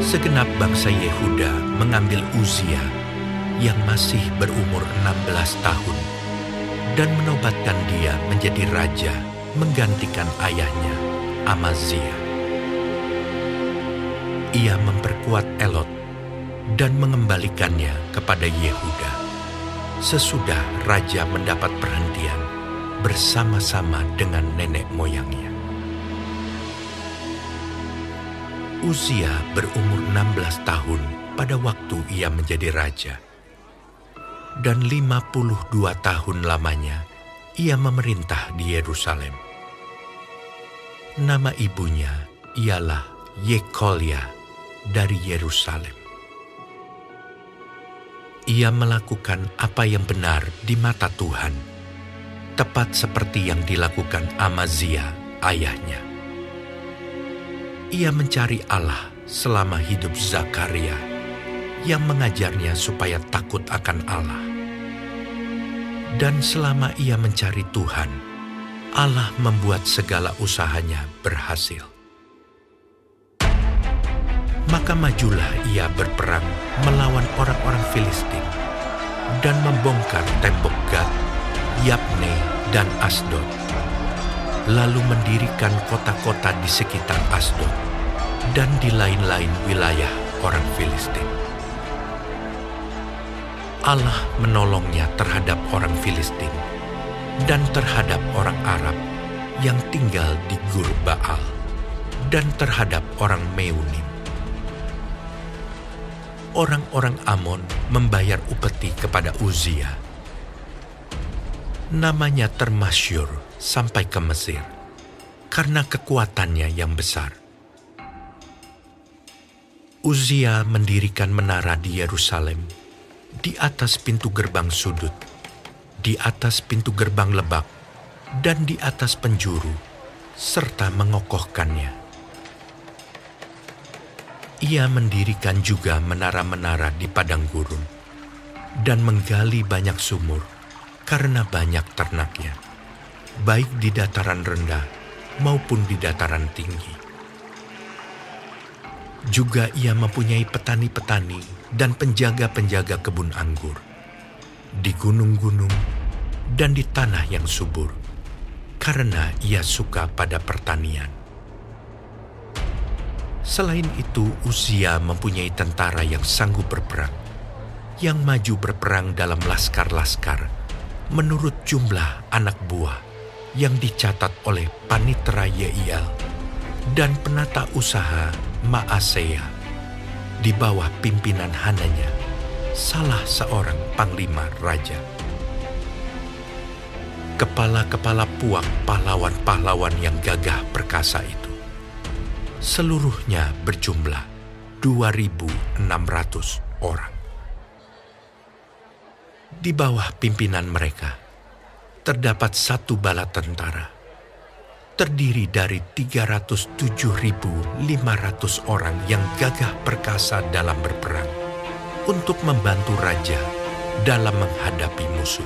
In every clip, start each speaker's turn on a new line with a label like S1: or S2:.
S1: Segenap bangsa Yehuda mengambil Uzia yang masih berumur 16 tahun dan menobatkan dia menjadi raja menggantikan ayahnya, Amazia. Ia memperkuat Elot dan mengembalikannya kepada Yehuda sesudah raja mendapat perhentian bersama-sama dengan nenek moyangnya. Uzia berumur 16 tahun pada waktu ia menjadi raja. Dan 52 tahun lamanya ia memerintah di Yerusalem. Nama ibunya ialah Yekolia dari Yerusalem. Ia melakukan apa yang benar di mata Tuhan, tepat seperti yang dilakukan Amazia ayahnya. Ia mencari Allah selama hidup Zakaria yang mengajarnya supaya takut akan Allah. Dan selama ia mencari Tuhan, Allah membuat segala usahanya berhasil. Maka majulah ia berperang melawan orang-orang Filistin dan membongkar tembok Gat, Yabne, dan Asdod. Lalu mendirikan kota-kota di sekitar Asdod dan di lain-lain wilayah orang Filistin. Allah menolongnya terhadap orang Filistin dan terhadap orang Arab yang tinggal di Gur Baal dan terhadap orang Meunim. Orang-orang Amon membayar upeti kepada Uzia. Namanya termasyhur sampai ke Mesir karena kekuatannya yang besar. Uzia mendirikan menara di Yerusalem, di atas pintu gerbang sudut, di atas pintu gerbang lebak, dan di atas penjuru, serta mengokohkannya. Ia mendirikan juga menara-menara di padang gurun, dan menggali banyak sumur, karena banyak ternaknya, baik di dataran rendah maupun di dataran tinggi. Juga ia mempunyai petani-petani dan penjaga-penjaga kebun anggur, di gunung-gunung dan di tanah yang subur, karena ia suka pada pertanian. Selain itu, Uzia mempunyai tentara yang sanggup berperang, yang maju berperang dalam laskar-laskar, menurut jumlah anak buah yang dicatat oleh Panitera Yeiel dan penata usaha Maaseya, di bawah pimpinan Hananya, salah seorang panglima raja. Kepala-kepala puak pahlawan-pahlawan yang gagah perkasa itu, seluruhnya berjumlah 2.600 orang. Di bawah pimpinan mereka, terdapat satu bala tentara, terdiri dari 307.500 orang yang gagah perkasa dalam berperang, untuk membantu raja dalam menghadapi musuh.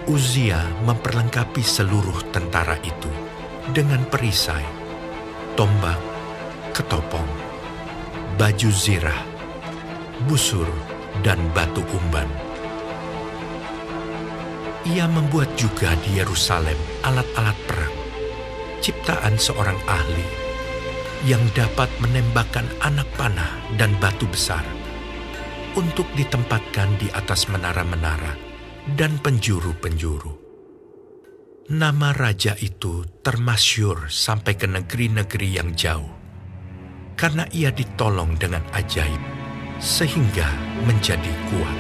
S1: Uzia memperlengkapi seluruh tentara itu dengan perisai, tombak, ketopong, baju zirah, busur, dan batu umban. Ia membuat juga di Yerusalem alat-alat perang, ciptaan seorang ahli yang dapat menembakkan anak panah dan batu besar untuk ditempatkan di atas menara-menara dan penjuru-penjuru. Nama raja itu termasyhur sampai ke negeri-negeri yang jauh, karena ia ditolong dengan ajaib, sehingga menjadi kuat.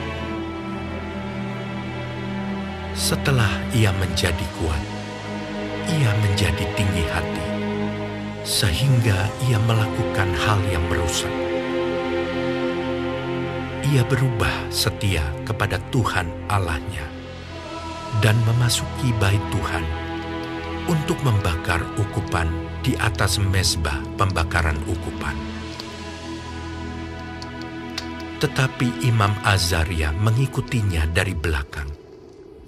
S1: Setelah ia menjadi kuat, ia menjadi tinggi hati, sehingga ia melakukan hal yang merusak. Ia berubah setia kepada Tuhan Allahnya dan memasuki bait Tuhan untuk membakar ukupan di atas mezbah pembakaran ukupan. Tetapi Imam Azaria mengikutinya dari belakang,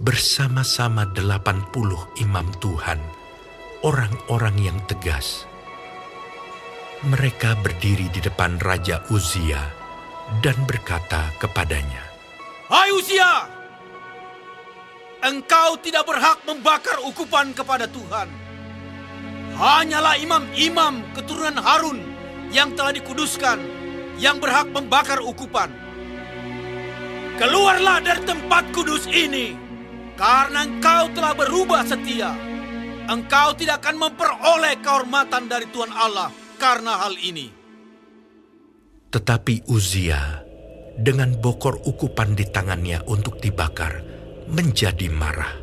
S1: bersama-sama 80 imam Tuhan, orang-orang yang tegas. Mereka berdiri di depan Raja Uzia dan berkata kepadanya,
S2: "Hai Uzia, engkau tidak berhak membakar ukupan kepada Tuhan. Hanyalah imam-imam keturunan Harun yang telah dikuduskan yang berhak membakar ukupan. Keluarlah dari tempat kudus ini, karena engkau telah berubah setia. Engkau tidak akan memperoleh kehormatan dari Tuhan Allah karena hal ini."
S1: Tetapi Uzia dengan bokor ukupan di tangannya untuk dibakar menjadi marah.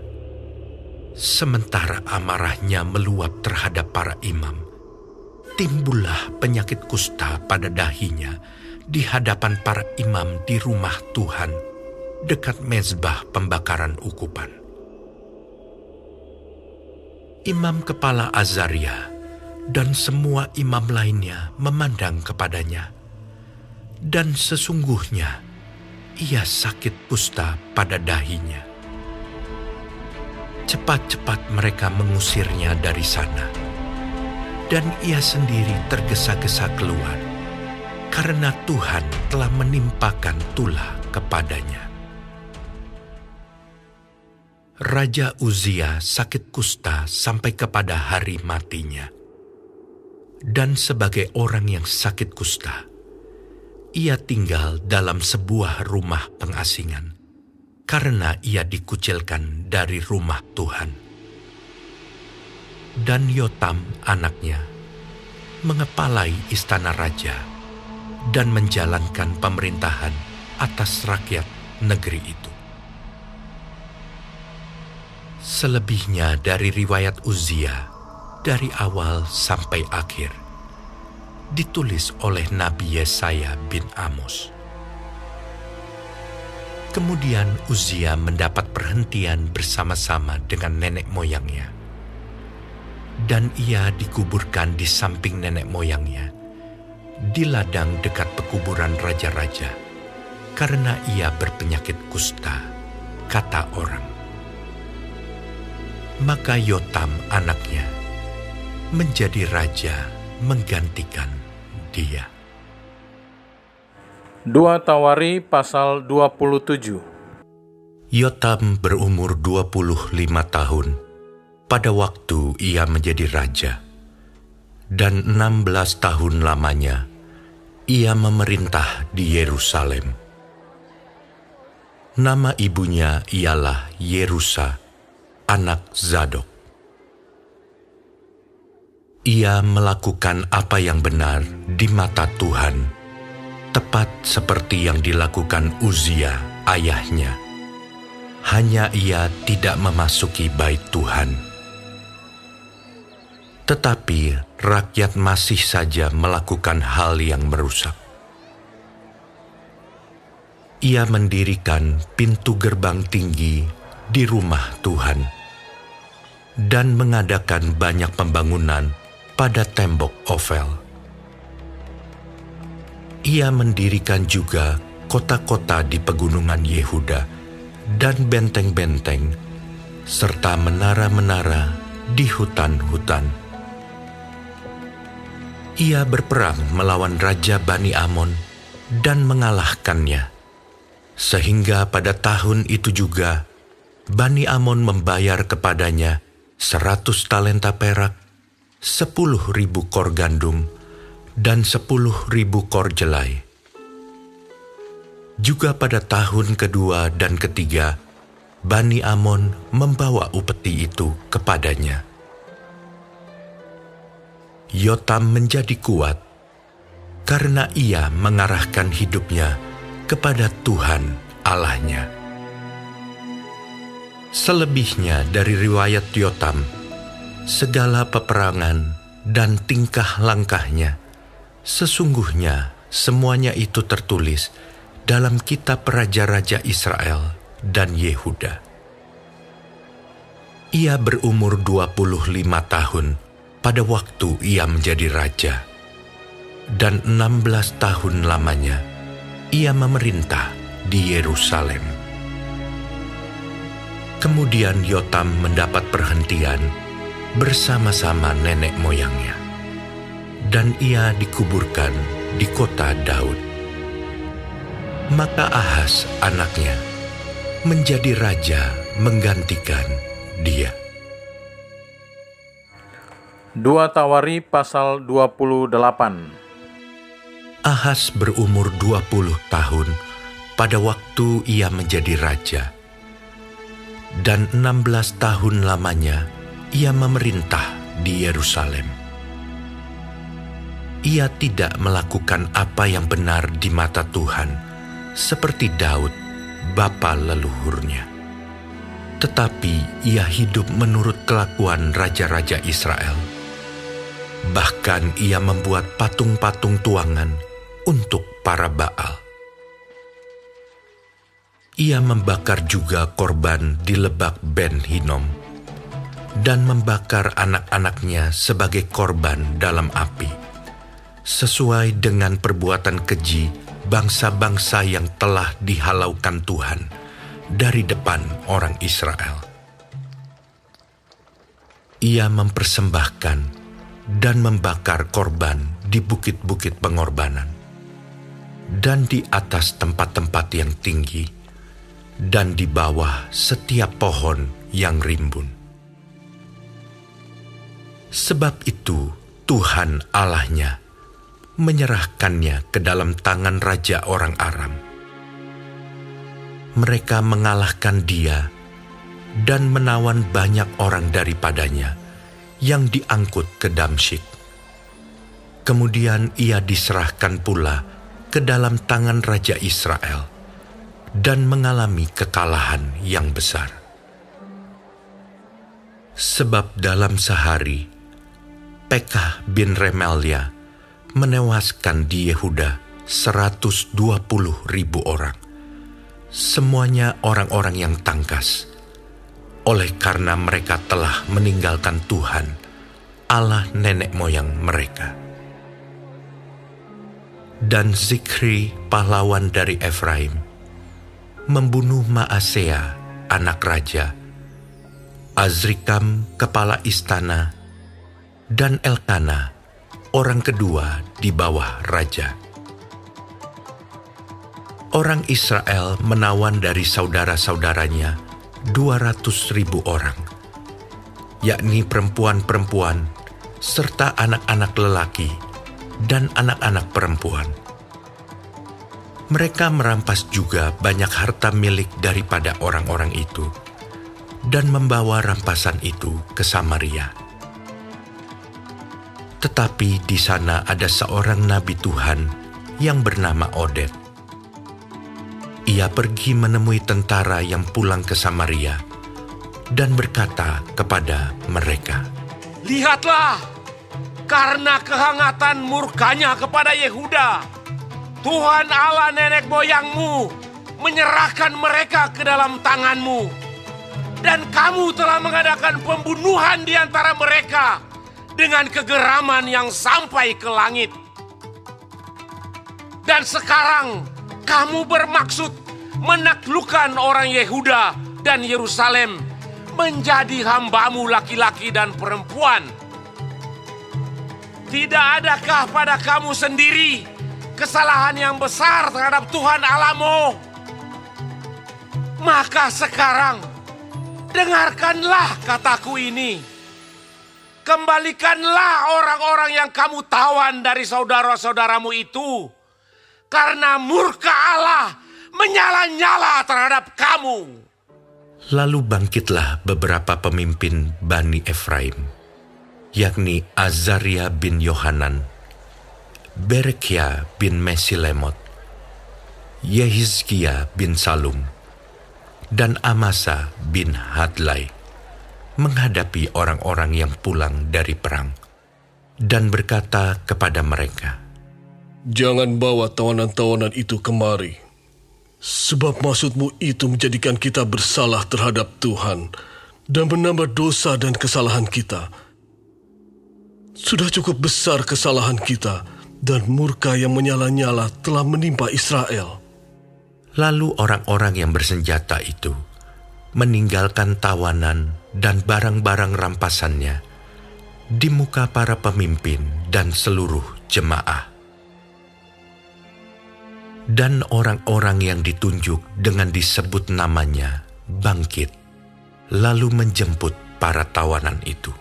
S1: Sementara amarahnya meluap terhadap para imam, timbullah penyakit kusta pada dahinya di hadapan para imam di rumah Tuhan dekat mezbah pembakaran ukupan. Imam kepala Azaria dan semua imam lainnya memandang kepadanya, dan sesungguhnya ia sakit kusta pada dahinya. Cepat-cepat mereka mengusirnya dari sana, dan ia sendiri tergesa-gesa keluar, karena Tuhan telah menimpakan tulah kepadanya. Raja Uzia sakit kusta sampai kepada hari matinya. Dan sebagai orang yang sakit kusta, ia tinggal dalam sebuah rumah pengasingan, karena ia dikucilkan dari rumah Tuhan. Dan Yotam anaknya mengepalai istana raja dan menjalankan pemerintahan atas rakyat negeri itu. Selebihnya dari riwayat Uzia dari awal sampai akhir ditulis oleh Nabi Yesaya bin Amos. Kemudian Uzia mendapat perhentian bersama-sama dengan nenek moyangnya, dan ia dikuburkan di samping nenek moyangnya di ladang dekat pekuburan raja-raja, karena ia berpenyakit kusta, kata orang. Maka Yotam anaknya menjadi raja menggantikan dia.
S3: 2 Tawari pasal 27.
S1: Yotam berumur 25 tahun pada waktu ia menjadi raja, dan 16 tahun lamanya ia memerintah di Yerusalem. Nama ibunya ialah Yerusa, anak Zadok. Ia melakukan apa yang benar di mata Tuhan, tepat seperti yang dilakukan Uzia ayahnya. Hanya ia tidak memasuki bait Tuhan. Tetapi rakyat masih saja melakukan hal yang merusak. Ia mendirikan pintu gerbang tinggi di rumah Tuhan dan mengadakan banyak pembangunan pada tembok Ofel. Ia mendirikan juga kota-kota di pegunungan Yehuda dan benteng-benteng, serta menara-menara di hutan-hutan. Ia berperang melawan Raja Bani Amon dan mengalahkannya, sehingga pada tahun itu juga Bani Amon membayar kepadanya 100 talenta perak, 10.000 kor gandum, dan 10.000 kor jelai. Juga pada tahun kedua dan ketiga, Bani Amon membawa upeti itu kepadanya. Yotam menjadi kuat karena ia mengarahkan hidupnya kepada Tuhan Allahnya. Selebihnya dari riwayat Yotam, segala peperangan dan tingkah langkahnya, sesungguhnya semuanya itu tertulis dalam kitab Raja-Raja Israel dan Yehuda. Ia berumur 25 tahun pada waktu ia menjadi raja, dan 16 tahun lamanya ia memerintah di Yerusalem. Kemudian Yotam mendapat perhentian bersama-sama nenek moyangnya, dan ia dikuburkan di kota Daud. Maka Ahaz anaknya menjadi raja menggantikan dia.
S3: 2 Tawari pasal 28.
S1: Ahaz berumur 20 tahun pada waktu ia menjadi raja, dan 16 tahun lamanya ia memerintah di Yerusalem. Ia tidak melakukan apa yang benar di mata Tuhan, seperti Daud, bapa leluhurnya. Tetapi ia hidup menurut kelakuan raja-raja Israel. Bahkan ia membuat patung-patung tuangan untuk para Baal. Ia membakar juga korban di lebak Ben Hinnom dan membakar anak-anaknya sebagai korban dalam api, sesuai dengan perbuatan keji bangsa-bangsa yang telah dihalaukan Tuhan dari depan orang Israel. Ia mempersembahkan dan membakar korban di bukit-bukit pengorbanan, dan di atas tempat-tempat yang tinggi, dan di bawah setiap pohon yang rimbun. Sebab itu Tuhan Allahnya menyerahkannya ke dalam tangan raja orang Aram. Mereka mengalahkan dia dan menawan banyak orang daripadanya yang diangkut ke Damsyik. Kemudian ia diserahkan pula ke dalam tangan Raja Israel dan mengalami kekalahan yang besar. Sebab dalam sehari, Pekah bin Remalia menewaskan di Yehuda 120.000 orang, semuanya orang-orang yang tangkas, oleh karena mereka telah meninggalkan Tuhan, Allah nenek moyang mereka. Dan Zikri, pahlawan dari Efraim, membunuh Maasea, anak raja, Azrikam, kepala istana, dan Elkana, orang kedua di bawah raja. Orang Israel menawan dari saudara-saudaranya 200.000 orang, yakni perempuan-perempuan, serta anak-anak lelaki dan anak-anak perempuan. Mereka merampas juga banyak harta milik daripada orang-orang itu, dan membawa rampasan itu ke Samaria. Tetapi di sana ada seorang nabi Tuhan yang bernama Oded. Ia pergi menemui tentara yang pulang ke Samaria dan berkata kepada mereka,
S4: "Lihatlah, karena kehangatan murkanya kepada Yehuda, Tuhan Allah nenek moyangmu menyerahkan mereka ke dalam tanganmu, dan kamu telah mengadakan pembunuhan di antara mereka dengan kegeraman yang sampai ke langit. Dan sekarang kamu bermaksud menaklukkan orang Yehuda dan Yerusalem menjadi hambamu laki-laki dan perempuan. Tidak adakah pada kamu sendiri kesalahan yang besar terhadap Tuhan Allahmu? Maka sekarang dengarkanlah kataku ini. Kembalikanlah orang-orang yang kamu tawan dari saudara-saudaramu itu, karena murka Allah menyala-nyala terhadap kamu."
S1: Lalu bangkitlah beberapa pemimpin Bani Efraim, yakni Azaria bin Yohanan, Berekia bin Mesilemot, Yehizkia bin Salum, dan Amasa bin Hadlai, menghadapi orang-orang yang pulang dari perang, dan berkata kepada mereka,
S5: "Jangan bawa tawanan-tawanan itu kemari, sebab maksudmu itu menjadikan kita bersalah terhadap Tuhan dan menambah dosa dan kesalahan kita. Sudah cukup besar kesalahan kita, dan murka yang menyala-nyala telah menimpa Israel."
S1: Lalu orang-orang yang bersenjata itu meninggalkan tawanan dan barang-barang rampasannya di muka para pemimpin dan seluruh jemaah. Dan orang-orang yang ditunjuk dengan disebut namanya bangkit, lalu menjemput para tawanan itu.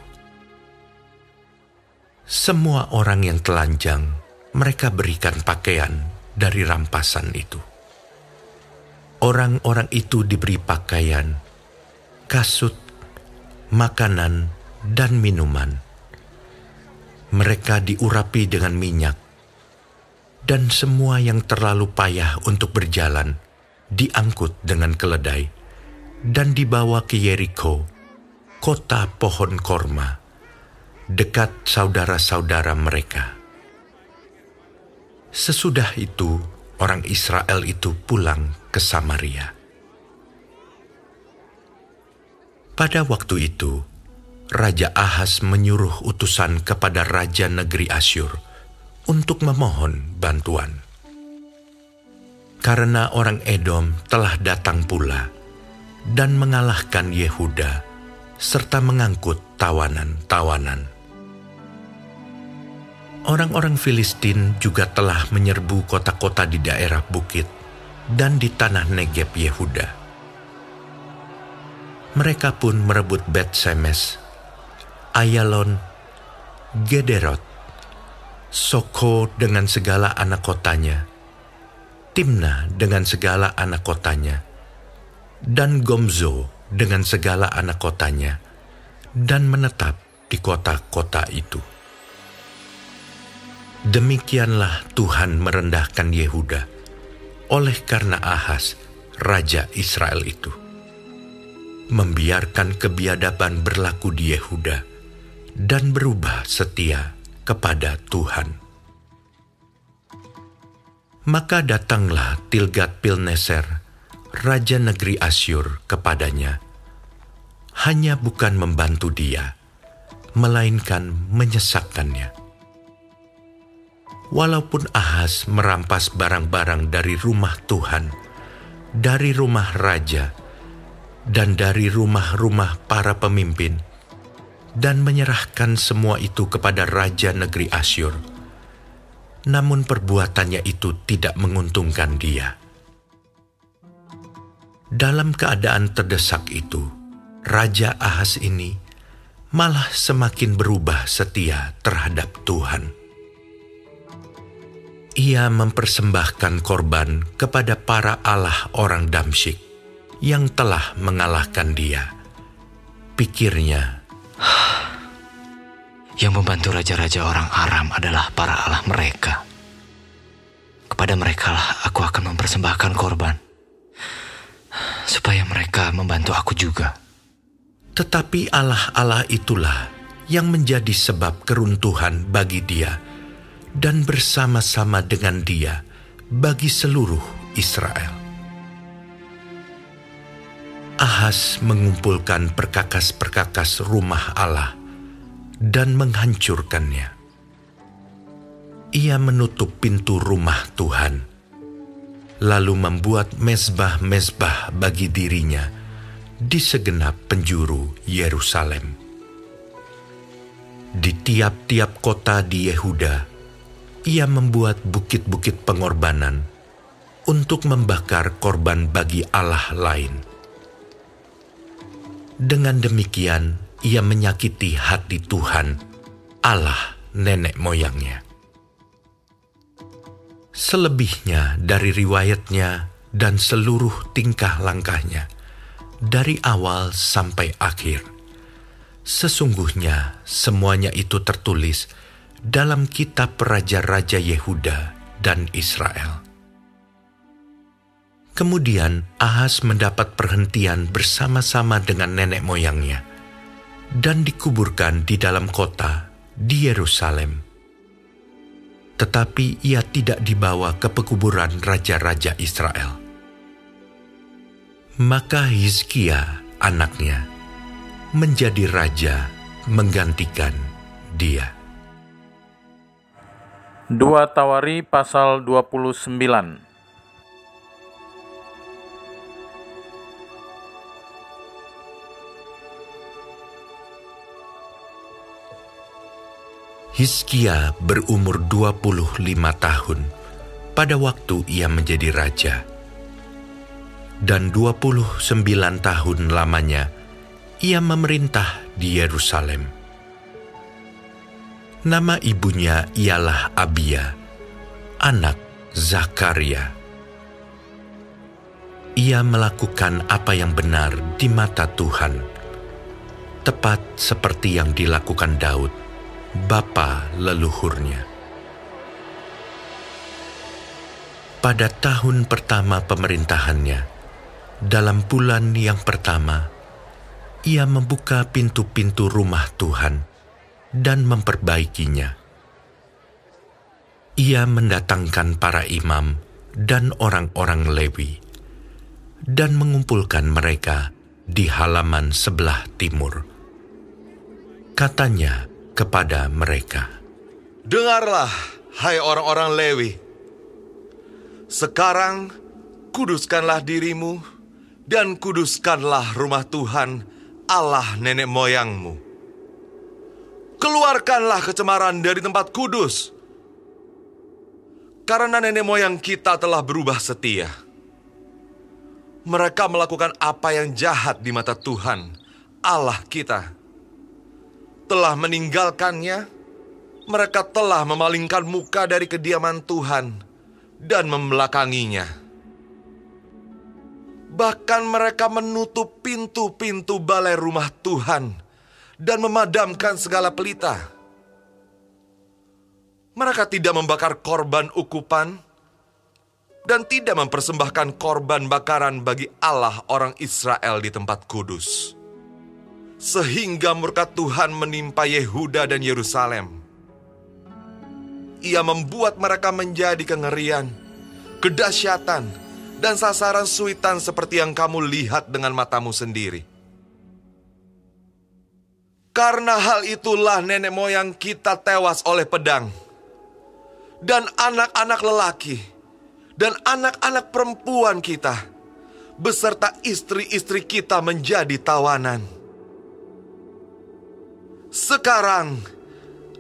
S1: Semua orang yang telanjang mereka berikan pakaian dari rampasan itu. Orang-orang itu diberi pakaian, kasut, makanan, dan minuman. Mereka diurapi dengan minyak, dan semua yang terlalu payah untuk berjalan diangkut dengan keledai dan dibawa ke Yeriko, kota pohon korma, dekat saudara-saudara mereka. Sesudah itu, orang Israel itu pulang ke Samaria. Pada waktu itu, Raja Ahaz menyuruh utusan kepada Raja Negeri Asyur untuk memohon bantuan. Karena orang Edom telah datang pula dan mengalahkan Yehuda serta mengangkut tawanan-tawanan. Orang-orang Filistin juga telah menyerbu kota-kota di daerah bukit dan di tanah Negeb Yehuda. Mereka pun merebut Bet-Semes, Ayalon, Gederot, Soko dengan segala anak kotanya, Timna dengan segala anak kotanya, dan Gomzo dengan segala anak kotanya, dan menetap di kota-kota itu. Demikianlah Tuhan merendahkan Yehuda oleh karena Ahaz, Raja Israel itu, membiarkan kebiadaban berlaku di Yehuda dan berubah setia kepada Tuhan. Maka datanglah Tilgat-Pilneser, Raja Negeri Asyur kepadanya, hanya bukan membantu dia, melainkan menyesatkannya. Walaupun Ahaz merampas barang-barang dari rumah Tuhan, dari rumah raja, dan dari rumah-rumah para pemimpin, dan menyerahkan semua itu kepada Raja Negeri Asyur, namun perbuatannya itu tidak menguntungkan dia. Dalam keadaan terdesak itu, Raja Ahaz ini malah semakin berubah setia terhadap Tuhan. Ia mempersembahkan korban kepada para allah orang Damsyik yang telah mengalahkan dia. Pikirnya,
S6: yang membantu raja-raja orang Aram adalah para allah mereka. Kepada merekalah aku akan mempersembahkan korban, supaya mereka membantu aku juga.
S1: tetapi allah-allah itulah yang menjadi sebab keruntuhan bagi dia dan bersama-sama dengan dia bagi seluruh Israel. Ahaz mengumpulkan perkakas-perkakas rumah Allah dan menghancurkannya. Ia menutup pintu rumah Tuhan, lalu membuat mezbah-mezbah bagi dirinya di segenap penjuru Yerusalem. Di tiap-tiap kota di Yehuda, ia membuat bukit-bukit pengorbanan untuk membakar korban bagi Allah lain. Dengan demikian, ia menyakiti hati Tuhan, Allah nenek moyangnya. Selebihnya dari riwayatnya dan seluruh tingkah langkahnya, dari awal sampai akhir, sesungguhnya semuanya itu tertulis dalam kitab raja-raja Yehuda dan Israel. Kemudian Ahaz mendapat perhentian bersama-sama dengan nenek moyangnya dan dikuburkan di dalam kota di Yerusalem. Tetapi ia tidak dibawa ke pekuburan raja-raja Israel. Maka Hizkia, anaknya, menjadi raja menggantikan dia.
S3: 2 Tawari pasal 29.
S1: Hizkia berumur 25 tahun pada waktu ia menjadi raja. Dan 29 tahun lamanya ia memerintah di Yerusalem. Nama ibunya ialah Abia, anak Zakaria. Ia melakukan apa yang benar di mata Tuhan, tepat seperti yang dilakukan Daud, bapa leluhurnya. Pada tahun pertama pemerintahannya, dalam bulan yang pertama, ia membuka pintu-pintu rumah Tuhan dan memperbaikinya. Ia mendatangkan para imam dan orang-orang Lewi dan mengumpulkan mereka di halaman sebelah timur. Katanya kepada mereka,
S7: "Dengarlah, hai orang-orang Lewi. Sekarang kuduskanlah dirimu dan kuduskanlah rumah Tuhan Allah nenek moyangmu. Keluarkanlah kecemaran dari tempat kudus, karena nenek moyang kita telah berubah setia. Mereka melakukan apa yang jahat di mata Tuhan, Allah kita. Telah meninggalkannya, mereka telah memalingkan muka dari kediaman Tuhan dan membelakanginya. Bahkan mereka menutup pintu-pintu balai rumah Tuhan dan memadamkan segala pelita. Mereka tidak membakar korban ukupan dan tidak mempersembahkan korban bakaran bagi Allah orang Israel di tempat kudus. Sehingga murka Tuhan menimpa Yehuda dan Yerusalem. Ia membuat mereka menjadi kengerian, kedahsyatan, dan sasaran suitan seperti yang kamu lihat dengan matamu sendiri. Karena hal itulah nenek moyang kita tewas oleh pedang, dan anak-anak lelaki, dan anak-anak perempuan kita, beserta istri-istri kita menjadi tawanan. Sekarang,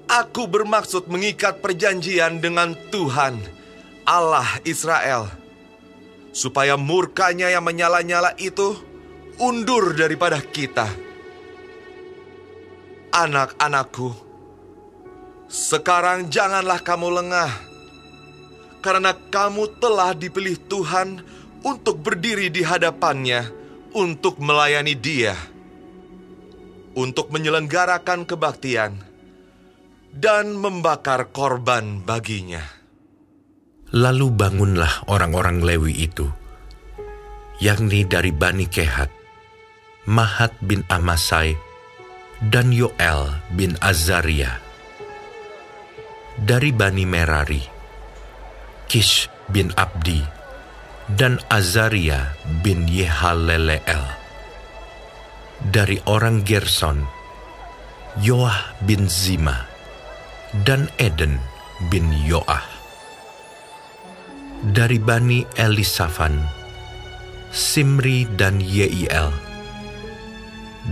S7: aku bermaksud mengikat perjanjian dengan Tuhan, Allah Israel, supaya murkanya yang menyala-nyala itu undur daripada kita. Anak-anakku, sekarang janganlah kamu lengah, karena kamu telah dipilih Tuhan untuk berdiri di hadapannya, untuk melayani Dia, untuk menyelenggarakan kebaktian, dan membakar korban baginya.
S1: Lalu bangunlah orang-orang Lewi itu, yakni dari Bani Kehat, Mahat bin Amasai, dan Yoel bin Azaria. Dari Bani Merari, Kish bin Abdi, dan Azaria bin Yehaleleel. Dari orang Gerson, Yoah bin Zima, dan Eden bin Yoah. Dari Bani Elisafan, Simri dan Yeiel.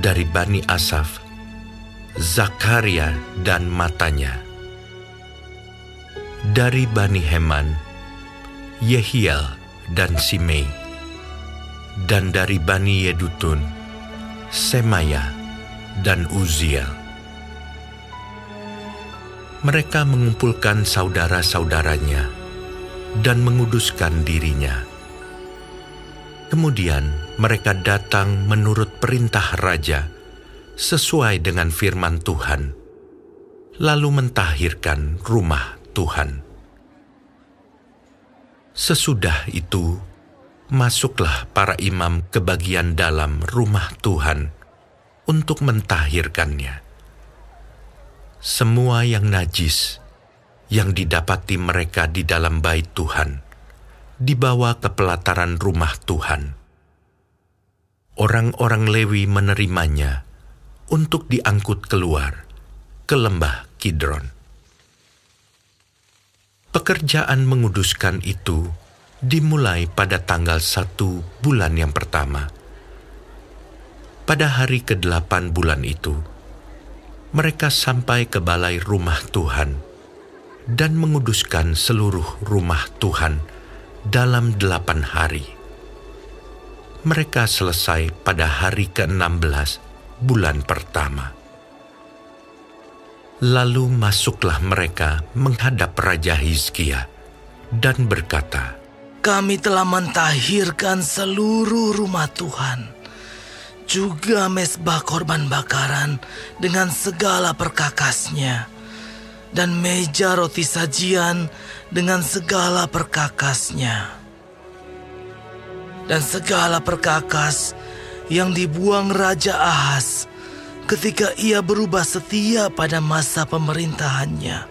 S1: Dari Bani Asaf, Zakaria dan Matanya. Dari Bani Heman, Yehiel dan Simei. Dan dari Bani Yedutun, Semaya dan Uziel. Mereka mengumpulkan saudara-saudaranya dan menguduskan dirinya. Kemudian mereka datang menurut perintah raja, sesuai dengan firman Tuhan, lalu mentahirkan rumah Tuhan. Sesudah itu, masuklah para imam ke bagian dalam rumah Tuhan untuk mentahirkannya. Semua yang najis yang didapati mereka di dalam bait Tuhan dibawa ke pelataran rumah Tuhan. Orang-orang Lewi menerimanya untuk diangkut keluar ke lembah Kidron. Pekerjaan menguduskan itu dimulai pada tanggal 1 bulan yang pertama. Pada hari ke-8 bulan itu, mereka sampai ke balai rumah Tuhan dan menguduskan seluruh rumah Tuhan dalam 8 hari. Mereka selesai pada hari ke-16 bulan pertama. Lalu masuklah mereka menghadap Raja Hizkia dan berkata,
S8: "Kami telah mentahirkan seluruh rumah Tuhan, juga mezbah korban bakaran dengan segala perkakasnya, dan meja roti sajian dengan segala perkakasnya, dan segala perkakas yang dibuang Raja Ahaz ketika ia berubah setia pada masa pemerintahannya,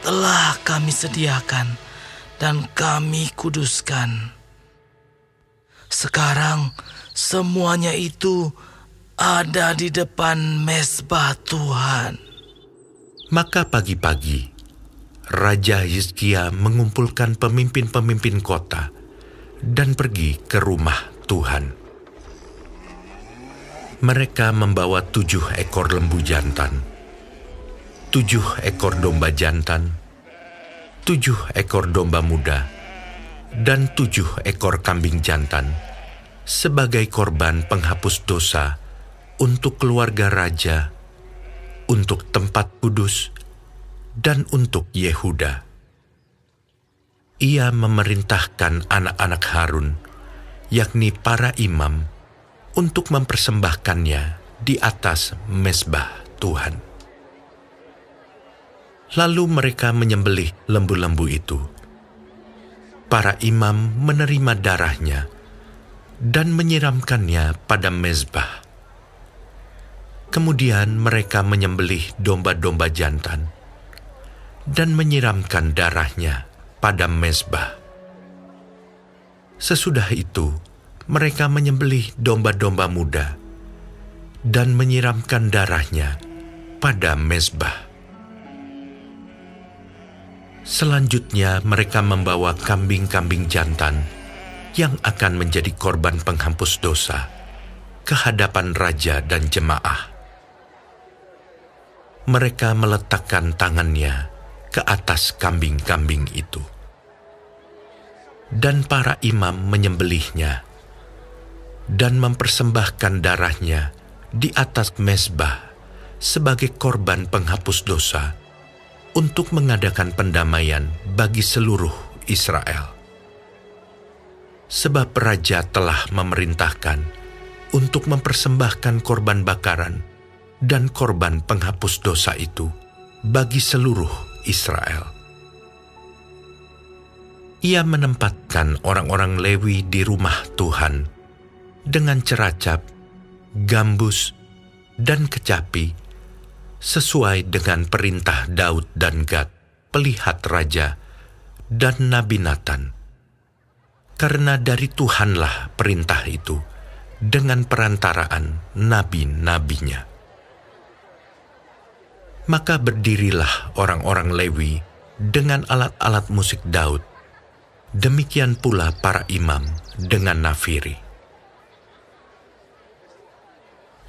S8: telah kami sediakan dan kami kuduskan. Sekarang semuanya itu ada di depan mezbah Tuhan."
S1: Maka pagi-pagi, Raja Hizkia mengumpulkan pemimpin-pemimpin kota dan pergi ke rumah Tuhan. Mereka membawa 7 ekor lembu jantan, 7 ekor domba jantan, 7 ekor domba muda, dan 7 ekor kambing jantan sebagai korban penghapus dosa untuk keluarga raja, untuk tempat kudus, dan untuk Yehuda. Ia memerintahkan anak-anak Harun, yakni para imam, untuk mempersembahkannya di atas mezbah Tuhan. Lalu mereka menyembelih lembu-lembu itu. Para imam menerima darahnya dan menyiramkannya pada mezbah. Kemudian mereka menyembelih domba-domba jantan dan menyiramkan darahnya pada mezbah. Sesudah itu, mereka menyembelih domba-domba muda dan menyiramkan darahnya pada mezbah. Selanjutnya mereka membawa kambing-kambing jantan yang akan menjadi korban penghapus dosa ke hadapan raja dan jemaah. Mereka meletakkan tangannya ke atas kambing-kambing itu. Dan para imam menyembelihnya dan mempersembahkan darahnya di atas mezbah sebagai korban penghapus dosa untuk mengadakan pendamaian bagi seluruh Israel. Sebab raja telah memerintahkan untuk mempersembahkan korban bakaran dan korban penghapus dosa itu bagi seluruh Israel. Ia menempatkan orang-orang Lewi di rumah Tuhan dengan ceracap, gambus, dan kecapi sesuai dengan perintah Daud dan Gad, pelihat raja, dan Nabi Natan. Karena dari Tuhanlah perintah itu dengan perantaraan nabi-nabinya. Maka berdirilah orang-orang Lewi dengan alat-alat musik Daud, demikian pula para imam dengan nafiri.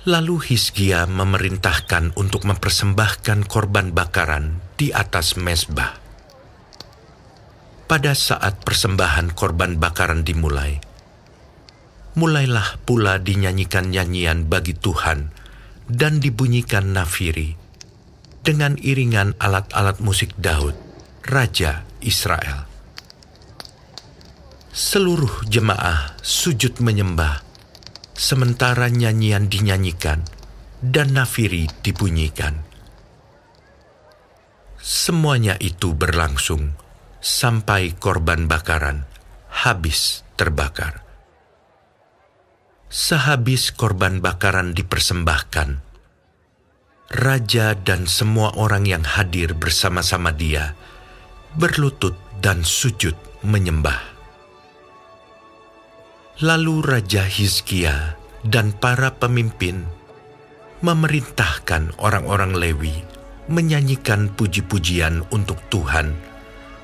S1: Lalu Hizkia memerintahkan untuk mempersembahkan korban bakaran di atas mezbah. Pada saat persembahan korban bakaran dimulai, mulailah pula dinyanyikan nyanyian bagi Tuhan dan dibunyikan nafiri dengan iringan alat-alat musik Daud, Raja Israel. Seluruh jemaah sujud menyembah, sementara nyanyian dinyanyikan dan nafiri dibunyikan. Semuanya itu berlangsung sampai korban bakaran habis terbakar. Sehabis korban bakaran dipersembahkan, raja dan semua orang yang hadir bersama-sama dia berlutut dan sujud menyembah. Lalu Raja Hizkia dan para pemimpin memerintahkan orang-orang Lewi menyanyikan puji-pujian untuk Tuhan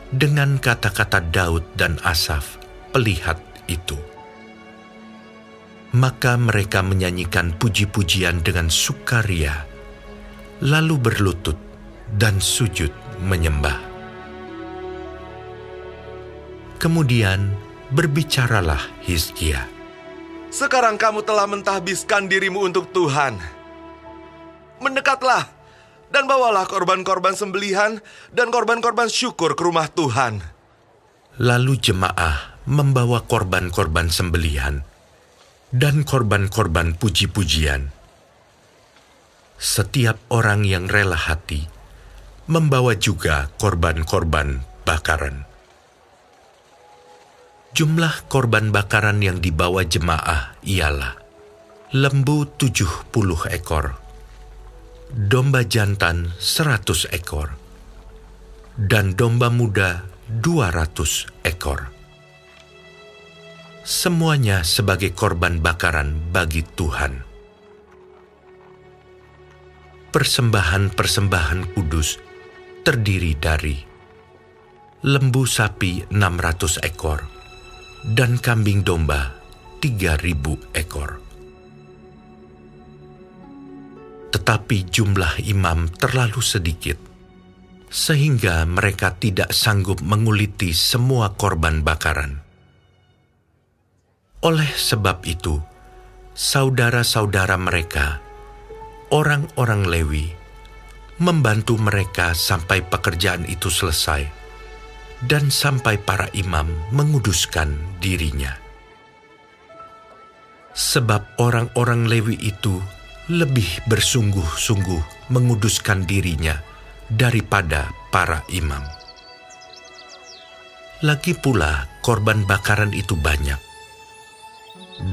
S1: dengan kata-kata Daud dan Asaf, pelihat itu. Maka mereka menyanyikan puji-pujian dengan sukaria, lalu berlutut dan sujud menyembah. Kemudian berbicaralah Hizkia.
S7: Sekarang kamu telah mentahbiskan dirimu untuk Tuhan. Mendekatlah dan bawalah korban-korban sembelihan dan korban-korban syukur ke rumah Tuhan.
S1: Lalu jemaah membawa korban-korban sembelihan dan korban-korban puji-pujian. Setiap orang yang rela hati membawa juga korban-korban bakaran. Jumlah korban bakaran yang dibawa jemaah ialah lembu 70 ekor, domba jantan 100 ekor, dan domba muda 200 ekor. Semuanya sebagai korban bakaran bagi Tuhan. Persembahan-persembahan kudus terdiri dari lembu sapi 600 ekor dan kambing domba 3.000 ekor. Tetapi jumlah imam terlalu sedikit, sehingga mereka tidak sanggup menguliti semua korban bakaran. Oleh sebab itu, saudara-saudara mereka, orang-orang Lewi, membantu mereka sampai pekerjaan itu selesai, dan sampai para imam menguduskan dirinya. Sebab orang-orang Lewi itu lebih bersungguh-sungguh menguduskan dirinya daripada para imam. Lagi pula korban bakaran itu banyak,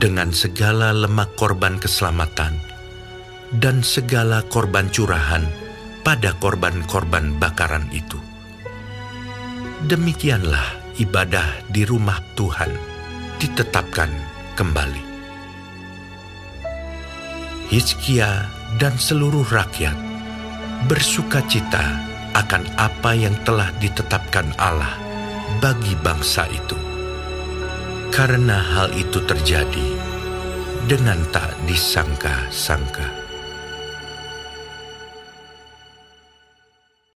S1: dengan segala lemak korban keselamatan dan segala korban curahan pada korban-korban bakaran itu. Demikianlah ibadah di rumah Tuhan ditetapkan kembali. Hizkia dan seluruh rakyat bersukacita akan apa yang telah ditetapkan Allah bagi bangsa itu, karena hal itu terjadi dengan tak disangka-sangka.